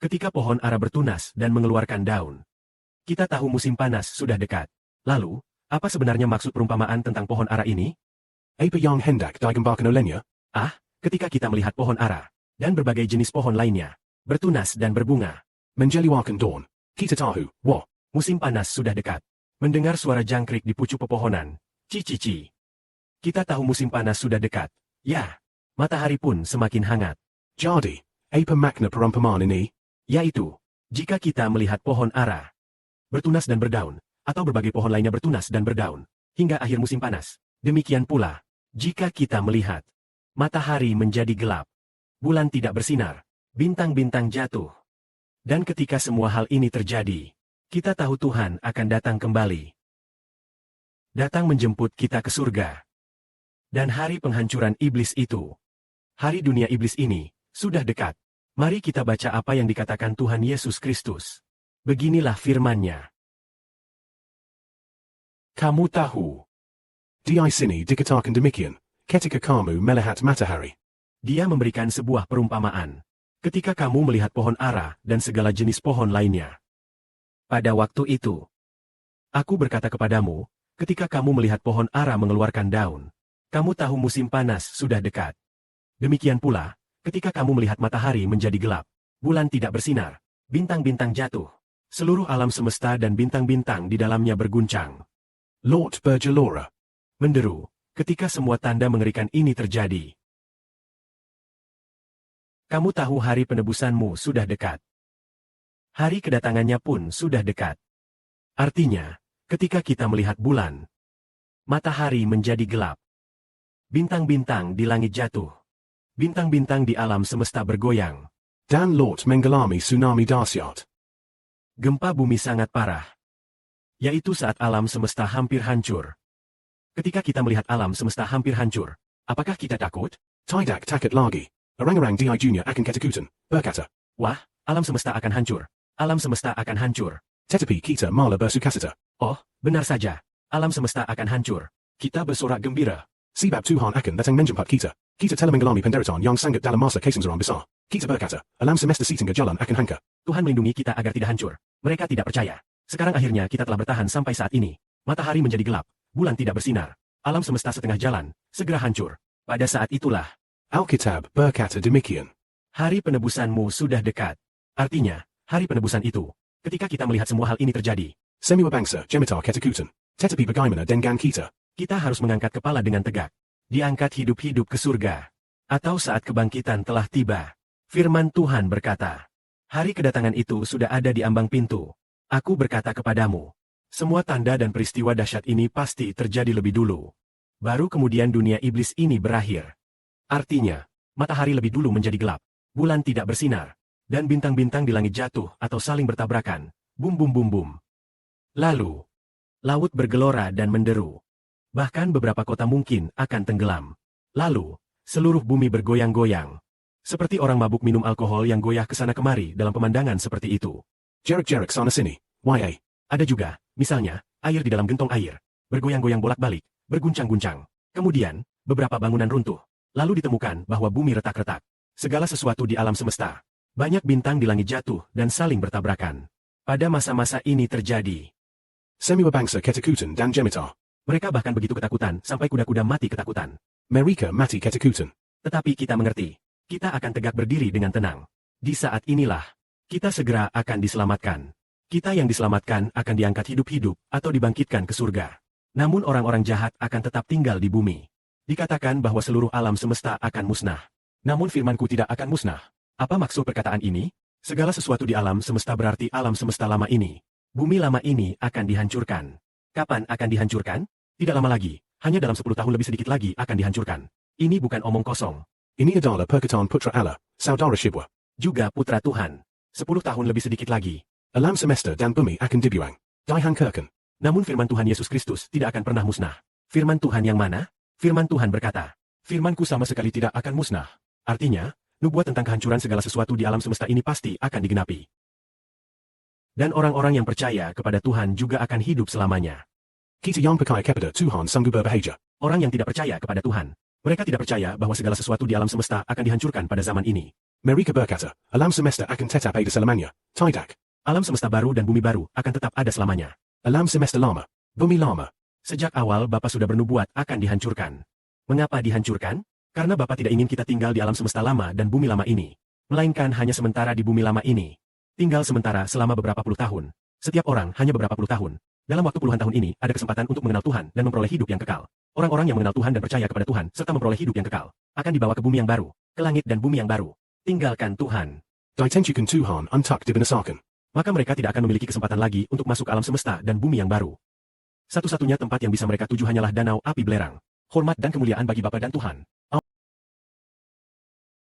Ketika pohon ara bertunas dan mengeluarkan daun, kita tahu musim panas sudah dekat. Lalu, apa sebenarnya maksud perumpamaan tentang pohon ara ini? Apa yang hendak digambarkan olehnya? Ketika kita melihat pohon ara, dan berbagai jenis pohon lainnya, bertunas dan berbunga, Menjeliwarkan daun. Kita tahu, musim panas sudah dekat. Mendengar suara jangkrik di pucuk pepohonan, ci-ci-ci. Kita tahu musim panas sudah dekat. Ya, matahari pun semakin hangat. jadi, apa makna perumpamaan ini? Yaitu, jika kita melihat pohon ara bertunas dan berdaun, atau berbagai pohon lainnya bertunas dan berdaun, hingga akhir musim panas. Demikian pula, jika kita melihat matahari menjadi gelap, bulan tidak bersinar, bintang-bintang jatuh. Dan ketika semua hal ini terjadi, kita tahu Tuhan akan datang kembali. Datang menjemput kita ke surga. Dan hari penghancuran iblis itu, hari dunia iblis ini, sudah dekat. Mari kita baca apa yang dikatakan Tuhan Yesus Kristus. Beginilah firman-Nya. Kamu tahu. Di sini dikatakan demikian, ketika kamu melihat matahari. Dia memberikan sebuah perumpamaan. Ketika kamu melihat pohon ara dan segala jenis pohon lainnya. Pada waktu itu, aku berkata kepadamu, ketika kamu melihat pohon ara mengeluarkan daun, kamu tahu musim panas sudah dekat. Demikian pula, ketika kamu melihat matahari menjadi gelap, bulan tidak bersinar, bintang-bintang jatuh, seluruh alam semesta dan bintang-bintang di dalamnya berguncang. Lord bergelora. Menderu, ketika semua tanda mengerikan ini terjadi. Kamu tahu hari penebusanmu sudah dekat. Hari kedatangannya pun sudah dekat. Artinya, ketika kita melihat bulan, matahari menjadi gelap. Bintang-bintang di langit jatuh. Bintang-bintang di alam semesta bergoyang. Dan Lord mengalami tsunami dahsyat. Gempa bumi sangat parah. Yaitu saat alam semesta hampir hancur. Ketika kita melihat alam semesta hampir hancur, apakah kita takut? Tidak takut lagi. Orang-orang di dunia akan ketakutan, berkata. Wah, alam semesta akan hancur. Alam semesta akan hancur. Tetapi kita malah bersukacita. Oh, benar saja. Alam semesta akan hancur. Kita bersorak gembira. Sebab Tuhan akan datang menjemput kita. Kita telah mengalami penderitaan yang sangat dalam masa kesengsaraan besar. Kita berkata, alam semesta setengah jalan akan hancur. Tuhan melindungi kita agar tidak hancur. Mereka tidak percaya. Sekarang akhirnya kita telah bertahan sampai saat ini. Matahari menjadi gelap. Bulan tidak bersinar. Alam semesta setengah jalan, segera hancur. Pada saat itulah, Alkitab berkata demikian. Hari penebusanmu sudah dekat. Artinya, hari penebusan itu, ketika kita melihat semua hal ini terjadi, Semua bangsa jemita ketakutan. Tetapi bagaimana dengan kita? Kita harus mengangkat kepala dengan tegak. Diangkat hidup-hidup ke surga. Atau saat kebangkitan telah tiba. Firman Tuhan berkata, hari kedatangan itu sudah ada di ambang pintu. Aku berkata kepadamu, semua tanda dan peristiwa dahsyat ini pasti terjadi lebih dulu. Baru kemudian dunia iblis ini berakhir. Artinya, matahari lebih dulu menjadi gelap, bulan tidak bersinar, dan bintang-bintang di langit jatuh atau saling bertabrakan. Bum bum bum bum. Lalu, laut bergelora dan menderu. Bahkan beberapa kota mungkin akan tenggelam. Lalu, seluruh bumi bergoyang-goyang. Seperti orang mabuk minum alkohol yang goyah ke sana kemari dalam pemandangan seperti itu. Jerak-jerak sana sini, Ada juga, misalnya, air di dalam gentong air. Bergoyang-goyang bolak-balik, berguncang-guncang. Kemudian, beberapa bangunan runtuh. Lalu ditemukan bahwa bumi retak-retak. Segala sesuatu di alam semesta. Banyak bintang di langit jatuh dan saling bertabrakan. Pada masa-masa ini terjadi. Semua bangsa ketakutan dan jemita. Mereka bahkan begitu ketakutan sampai kuda-kuda mati ketakutan. Mereka mati ketakutan. Tetapi kita mengerti. Kita akan tegak berdiri dengan tenang. Di saat inilah, kita segera akan diselamatkan. Kita yang diselamatkan akan diangkat hidup-hidup atau dibangkitkan ke surga. Namun orang-orang jahat akan tetap tinggal di bumi. Dikatakan bahwa seluruh alam semesta akan musnah. Namun firmanku tidak akan musnah. Apa maksud perkataan ini? Segala sesuatu di alam semesta berarti alam semesta lama ini. Bumi lama ini akan dihancurkan. Kapan akan dihancurkan? Tidak lama lagi. Hanya dalam 10 tahun lebih sedikit lagi akan dihancurkan. Ini bukan omong kosong. Ini adalah perkataan putra Allah, saudara Shibwa. Juga putra Tuhan. 10 tahun lebih sedikit lagi. Alam semesta dan bumi akan dibuang. Dihancurkan. Namun firman Tuhan Yesus Kristus tidak akan pernah musnah. Firman Tuhan yang mana? Firman Tuhan berkata, firmanku sama sekali tidak akan musnah. Artinya, nubuat tentang kehancuran segala sesuatu di alam semesta ini pasti akan digenapi. Dan orang-orang yang percaya kepada Tuhan juga akan hidup selamanya. Kita yang percaya kepada Tuhan sanggup berbahagia. Orang yang tidak percaya kepada Tuhan, mereka tidak percaya bahwa segala sesuatu di alam semesta akan dihancurkan pada zaman ini. Mereka berkata, alam semesta akan tetap ada selamanya, tidak. Alam semesta baru dan bumi baru akan tetap ada selamanya. Alam semesta lama, bumi lama. Sejak awal Bapak sudah bernubuat akan dihancurkan. Mengapa dihancurkan? Karena Bapak tidak ingin kita tinggal di alam semesta lama dan bumi lama ini. Melainkan hanya sementara di bumi lama ini. Tinggal sementara selama beberapa puluh tahun. Setiap orang hanya beberapa puluh tahun. Dalam waktu puluhan tahun ini, ada kesempatan untuk mengenal Tuhan dan memperoleh hidup yang kekal. Orang-orang yang mengenal Tuhan dan percaya kepada Tuhan, serta memperoleh hidup yang kekal, akan dibawa ke bumi yang baru, ke langit dan bumi yang baru. Tinggalkan Tuhan. Ditentukan Tuhan untuk dibinasakan. Maka mereka tidak akan memiliki kesempatan lagi untuk masuk ke alam semesta dan bumi yang baru. Satu-satunya tempat yang bisa mereka tuju hanyalah danau api belerang. Hormat dan kemuliaan bagi Bapa dan Tuhan.